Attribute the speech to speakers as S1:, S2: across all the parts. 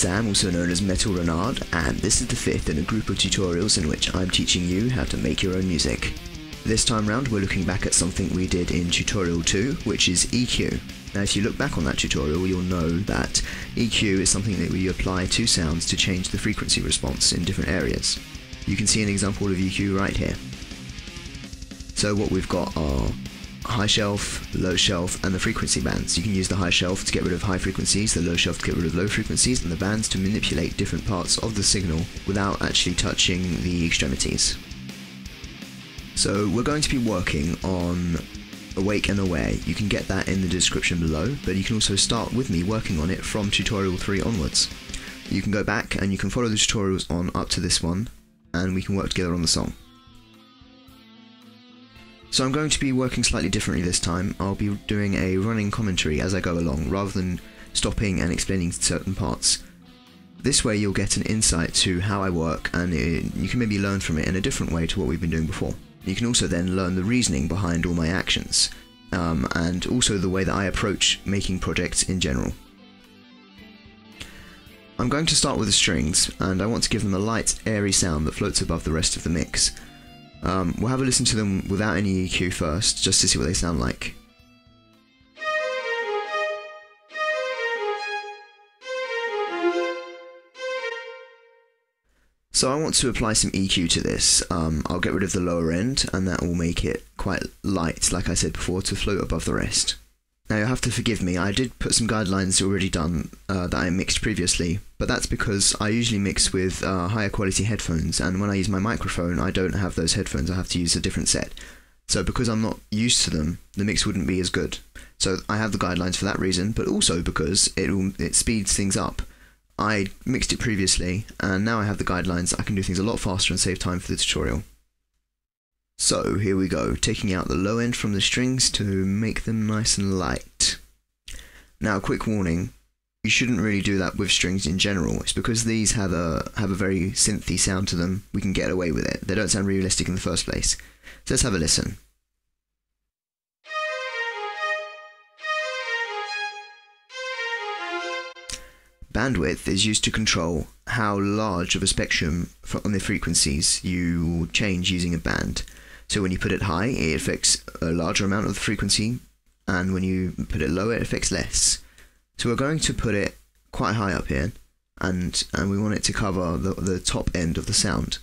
S1: Sam, also known as Metal Renard, and this is the fifth in a group of tutorials in which I'm teaching you how to make your own music. This time round we're looking back at something we did in tutorial 2, which is EQ. Now if you look back on that tutorial you'll know that EQ is something that we apply to sounds to change the frequency response in different areas. You can see an example of EQ right here. So what we've got are high shelf, low shelf, and the frequency bands. You can use the high shelf to get rid of high frequencies, the low shelf to get rid of low frequencies, and the bands to manipulate different parts of the signal without actually touching the extremities. So we're going to be working on Awake and Aware. You can get that in the description below, but you can also start with me working on it from tutorial 3 onwards. You can go back and you can follow the tutorials on up to this one, and we can work together on the song. So I'm going to be working slightly differently this time. I'll be doing a running commentary as I go along, rather than stopping and explaining certain parts. This way you'll get an insight to how I work, and you can maybe learn from it in a different way to what we've been doing before. You can also then learn the reasoning behind all my actions, and also the way that I approach making projects in general. I'm going to start with the strings, and I want to give them a light, airy sound that floats above the rest of the mix. We'll have a listen to them without any EQ first, just to see what they sound like. So I want to apply some EQ to this. I'll get rid of the lower end, and that will make it quite light, like I said before, to float above the rest. Now you'll have to forgive me, I did put some guidelines already done that I mixed previously, but that's because I usually mix with higher quality headphones, and when I use my microphone I don't have those headphones, I have to use a different set. So because I'm not used to them, the mix wouldn't be as good. So I have the guidelines for that reason, but also because it speeds things up. I mixed it previously, and now I have the guidelines, I can do things a lot faster and save time for the tutorial. So here we go, taking out the low end from the strings to make them nice and light. Now, quick warning, you shouldn't really do that with strings in general. It's because these have a very synthy sound to them, we can get away with it. They don't sound realistic in the first place. So let's have a listen. Bandwidth is used to control how large of a spectrum on the frequencies you change using a band. So when you put it high, it affects a larger amount of the frequency, and when you put it lower, it affects less. So we're going to put it quite high up here, and we want it to cover the top end of the sound.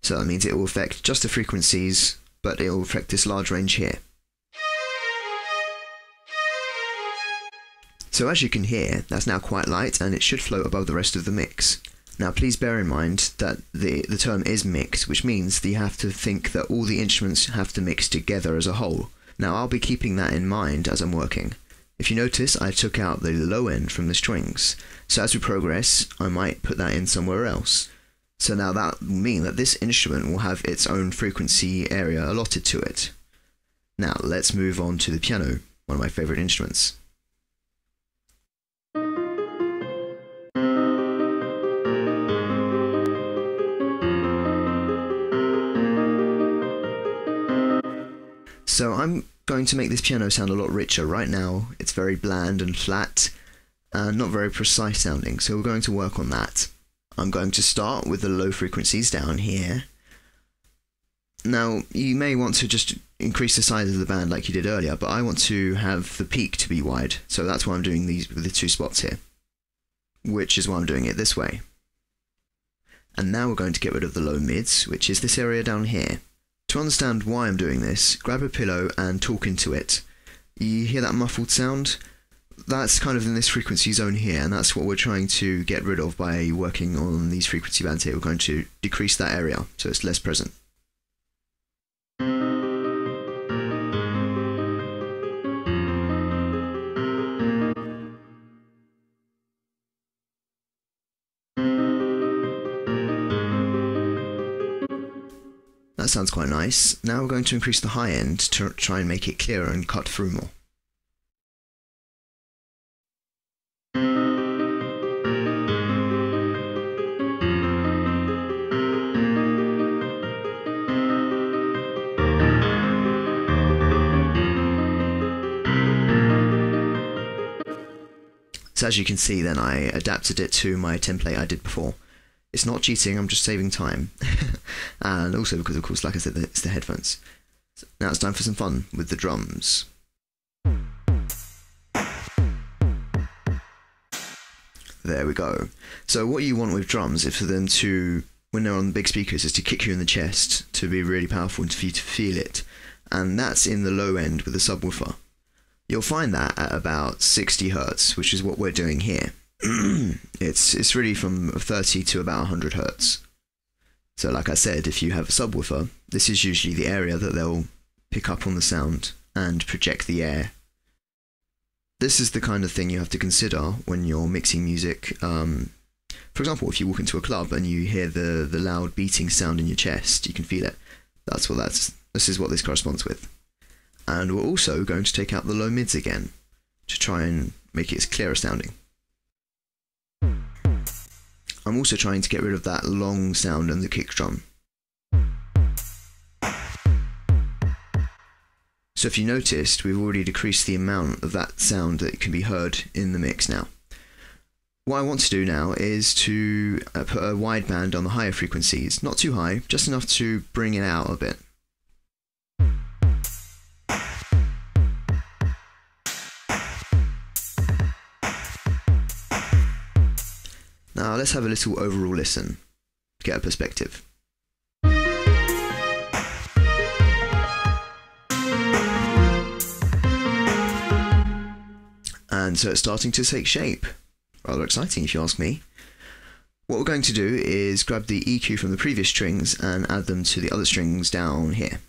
S1: So that means it will affect just the frequencies, but it will affect this large range here. So as you can hear, that's now quite light, and it should float above the rest of the mix. Now please bear in mind that the term is mix, which means that you have to think that all the instruments have to mix together as a whole. Now I'll be keeping that in mind as I'm working. If you notice, I took out the low end from the strings, so as we progress I might put that in somewhere else. So now that will mean that this instrument will have its own frequency area allotted to it. Now let's move on to the piano, one of my favourite instruments. So I'm going to make this piano sound a lot richer. Right now it's very bland and flat and not very precise sounding, so we're going to work on that. I'm going to start with the low frequencies down here. Now you may want to just increase the size of the band like you did earlier, but I want to have the peak to be wide, so that's why I'm doing these with the two spots here, which is why I'm doing it this way. And now we're going to get rid of the low mids, which is this area down here. To understand why I'm doing this, grab a pillow and talk into it. You hear that muffled sound? That's kind of in this frequency zone here, and that's what we're trying to get rid of by working on these frequency bands here. We're going to decrease that area so it's less present. That sounds quite nice. Now we're going to increase the high end to try and make it clearer and cut through more. as you can see, then I adapted it to my template I did before. It's not cheating, I'm just saving time. And also because, of course, like I said, it's the headphones. So now it's time for some fun with the drums. There we go. So what you want with drums is for them to, when they're on big speakers, is to kick you in the chest, to be really powerful and for you to feel it. And that's in the low end with the subwoofer. You'll find that at about 60 Hertz, which is what we're doing here. It's really from 30 to about 100 Hertz. So like I said, if you have a subwoofer, this is usually the area that they'll pick up on the sound and project the air. This is the kind of thing you have to consider when you're mixing music. For example, if you walk into a club and you hear the loud beating sound in your chest, you can feel it. This is what this corresponds with. And we're also going to take out the low mids again to try and make it clearer sounding. I'm also trying to get rid of that long sound on the kick drum. So if you noticed, we've already decreased the amount of that sound that can be heard in the mix now. What I want to do now is to put a wideband on the higher frequencies, not too high, just enough to bring it out a bit. Now let's have a little overall listen, to get a perspective. And so it's starting to take shape. Rather exciting if you ask me. What we're going to do is grab the EQ from the previous strings and add them to the other strings down here.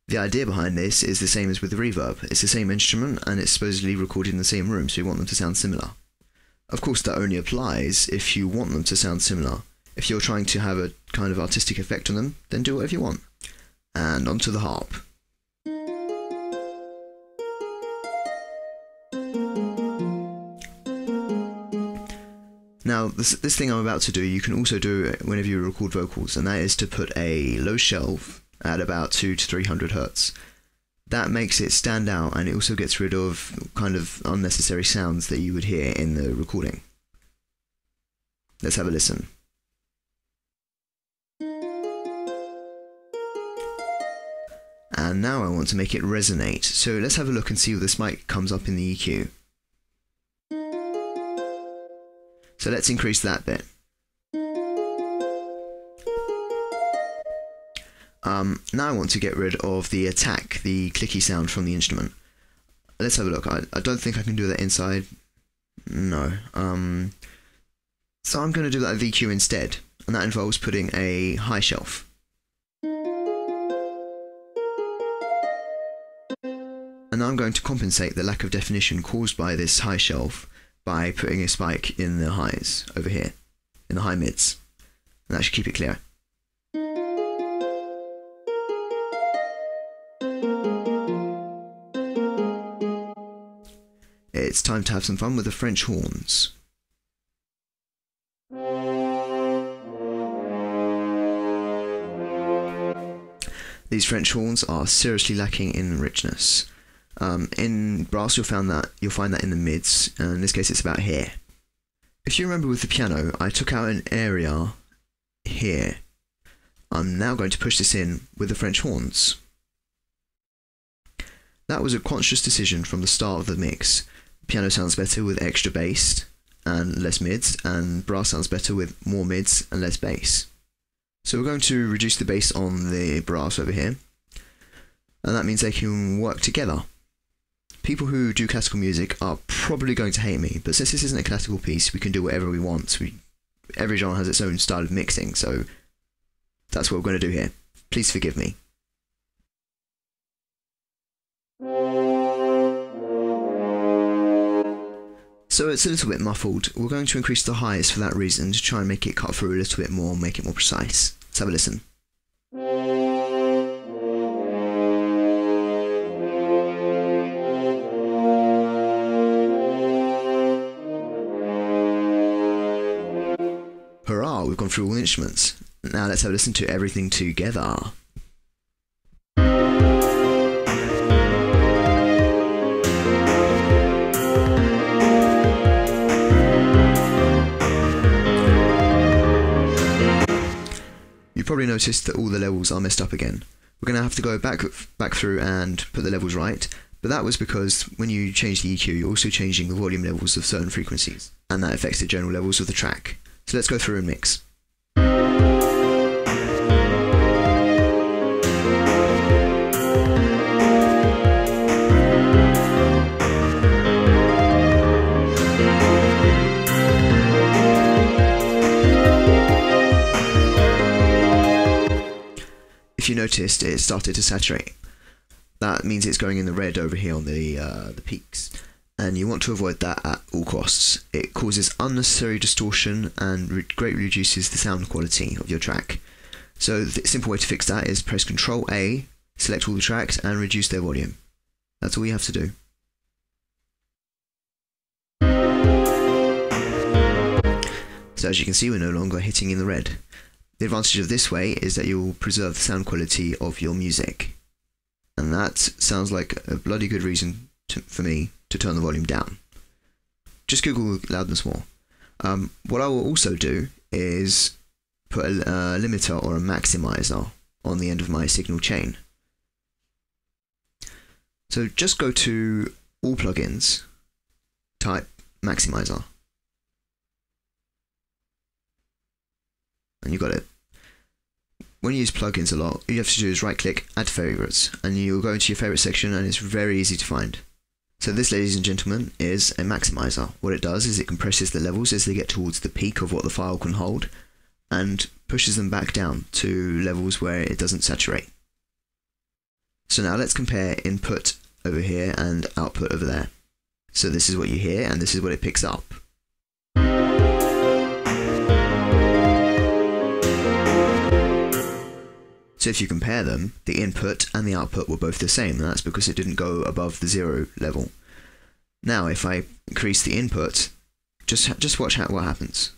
S1: The idea behind this is the same as with the reverb. It's the same instrument and it's supposedly recorded in the same room, so we want them to sound similar. Of course that only applies if you want them to sound similar. If you're trying to have a kind of artistic effect on them, then do whatever you want. And onto the harp. Now, this thing I'm about to do, you can also do whenever you record vocals, and that is to put a low shelf at about 200 to 300 Hertz. That makes it stand out, and it also gets rid of kind of unnecessary sounds that you would hear in the recording. Let's have a listen. And now I want to make it resonate, so let's have a look and see if this mic comes up in the EQ. So let's increase that bit. Now I want to get rid of the attack, the clicky sound from the instrument. Let's have a look. I don't think I can do that inside. No. So I'm going to do that with EQ instead, and that involves putting a high shelf. And now I'm going to compensate the lack of definition caused by this high shelf by putting a spike in the highs over here, in the high mids. And that should keep it clear. It's time to have some fun with the French horns. These French horns are seriously lacking in richness. In brass you'll find that in the mids, and in this case it's about here. If you remember with the piano, I took out an area here. I'm now going to push this in with the French horns. That was a conscious decision from the start of the mix. Piano sounds better with extra bass and less mids, and brass sounds better with more mids and less bass. So we're going to reduce the bass on the brass over here, and that means they can work together. People who do classical music are probably going to hate me, but since this isn't a classical piece, we can do whatever we want. Every genre has its own style of mixing, so that's what we're going to do here. Please forgive me. So it's a little bit muffled. We're going to increase the highs for that reason, to try and make it cut through a little bit more, make it more precise. Let's have a listen. Hurrah, we've gone through all the instruments. Now let's have a listen to everything together. you probably noticed that all the levels are messed up again. We're going to have to go back through and put the levels right, but that was because when you change the EQ, you're also changing the volume levels of certain frequencies, and that affects the general levels of the track. So let's go through and mix. If you noticed, it started to saturate. That means it's going in the red over here on the peaks, and you want to avoid that at all costs. It causes unnecessary distortion and greatly reduces the sound quality of your track. So the simple way to fix that is press Ctrl A, select all the tracks, and reduce their volume. That's all you have to do. So as you can see, we're no longer hitting in the red. The advantage of this way is that you'll preserve the sound quality of your music. And that sounds like a bloody good reason for me to turn the volume down. Just Google loudness more. What I will also do is put a limiter or a maximizer on the end of my signal chain. So just go to all plugins, type maximizer, and you got it. When you use plugins a lot, all you have to do is right click, add favorites, and you'll go into your favorite section, and it's very easy to find. So this, ladies and gentlemen, is a maximizer. What it does is it compresses the levels as they get towards the peak of what the file can hold, and pushes them back down to levels where it doesn't saturate. So now let's compare input over here and output over there. So this is what you hear, and this is what it picks up. So if you compare them, the input and the output were both the same, and that's because it didn't go above the 0 level. Now if I increase the input, just watch what happens.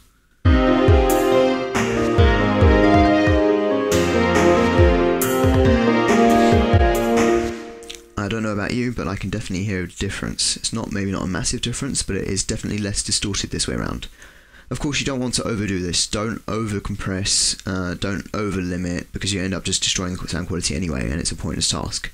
S1: I don't know about you, but I can definitely hear a difference. It's maybe not a massive difference, but it is definitely less distorted this way around. Of course, you don't want to overdo this. Don't over compress, don't over limit, because you end up just destroying the sound quality anyway, and it's a pointless task.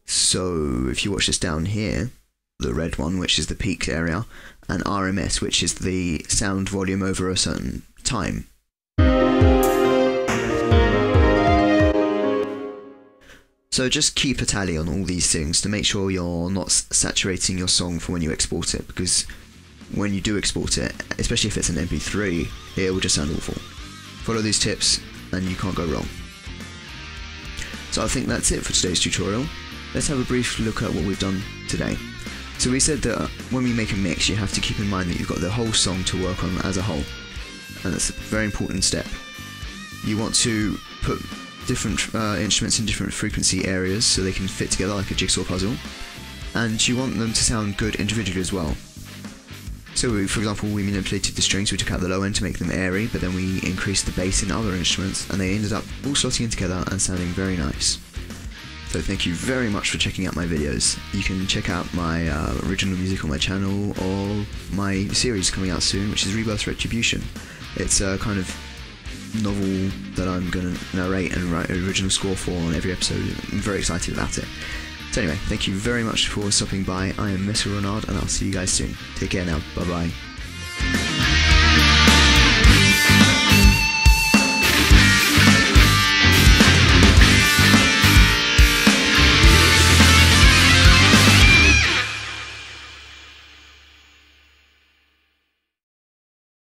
S1: So if you watch this down here, the red one, which is the peak area, and RMS, which is the sound volume over a certain time. So just keep a tally on all these things to make sure you're not saturating your song for when you export it, because when you do export it, especially if it's an MP3, it will just sound awful. Follow these tips and you can't go wrong. So I think that's it for today's tutorial. Let's have a brief look at what we've done today. So we said that when we make a mix, you have to keep in mind that you've got the whole song to work on as a whole, and that's a very important step. You want to put different instruments in different frequency areas so they can fit together like a jigsaw puzzle, and you want them to sound good individually as well. So for example, we manipulated the strings, we took out the low end to make them airy, but then we increased the bass in other instruments, and they ended up all slotting in together and sounding very nice. So thank you very much for checking out my videos. You can check out my original music on my channel, or my series coming out soon, which is Rebirth Retribution. It's a kind of novel that I'm going to narrate and write an original score for on every episode. I'm very excited about it. So anyway, thank you very much for stopping by. I am Mr. Renard, and I'll see you guys soon. Take care now. Bye bye.